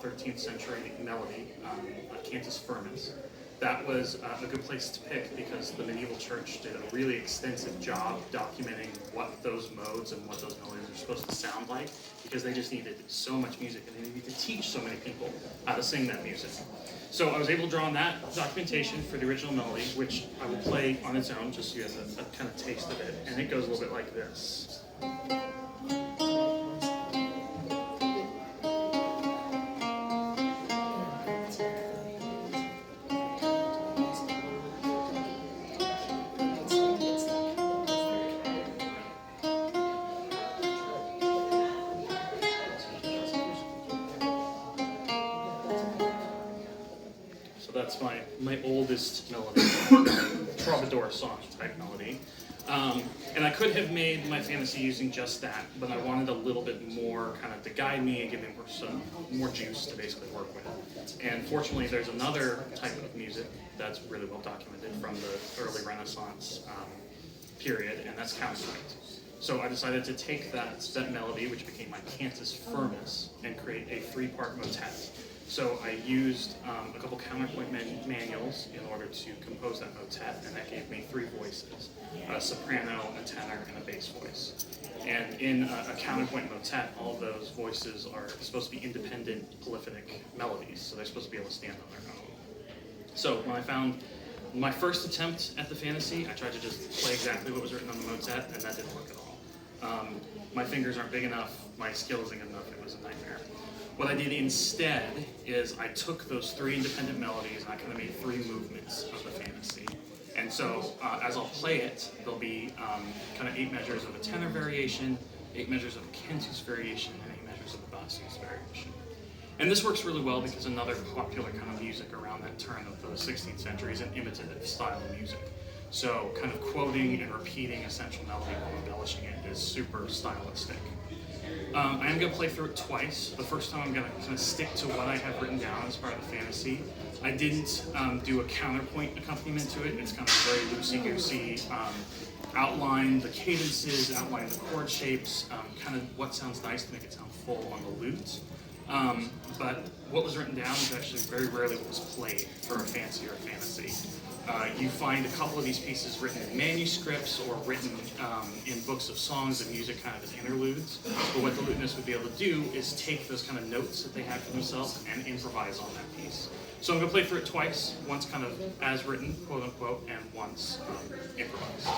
13th century melody, Cantus Firmus. That was a good place to pick because the medieval church did a really extensive job documenting what those modes and what those melodies are supposed to sound like, because they just needed so much music and they needed to teach so many people how to sing that music. So I was able to draw on that documentation for the original melody, which I will play on its own just so you have a kind of taste of it. And it goes a little bit like this. That's my oldest melody, troubadour song type melody. And I could have made my fantasy using just that, but I wanted a little bit more kind of to guide me and give me more juice to basically work with. And fortunately, there's another type of music that's really well documented from the early Renaissance period, and that's counterpoint. So I decided to take that melody, which became my Cantus Firmus, and create a 3-part motet. So I used a couple counterpoint manuals in order to compose that motet, and that gave me 3 voices, a soprano, a tenor, and a bass voice. And in a counterpoint motet, all of those voices are supposed to be independent polyphonic melodies, so they're supposed to be able to stand on their own. So when I found my first attempt at the fantasy, I tried to just play exactly what was written on the motet, and that didn't work at all. My fingers aren't big enough, my skill isn't good enough, it was a nightmare. What I did instead is I took those 3 independent melodies and I kind of made 3 movements of the fantasy. And so as I'll play it, there'll be kind of 8 measures of a tenor variation, 8 measures of a cantus variation, and 8 measures of a bassus variation. And this works really well because another popular kind of music around that turn of the 16th century is an imitative style of music. So kind of quoting and repeating essential melody while embellishing it is super stylistic. I am going to play through it twice. The first time I'm going to kind of stick to what I have written down as part of the fantasy. I didn't do a counterpoint accompaniment to it. It's kind of very loosey-goosey. Outline the cadences, outline the chord shapes, kind of what sounds nice to make it sound full on the lute. But what was written down is actually very rarely what was played for a fancy or a fantasy. You find a couple of these pieces written in manuscripts or written in books of songs and music kind of as interludes. But what the lutenist would be able to do is take those kind of notes that they had for themselves and improvise on that piece. So I'm going to play through it twice, once kind of as written, quote unquote, and once improvised.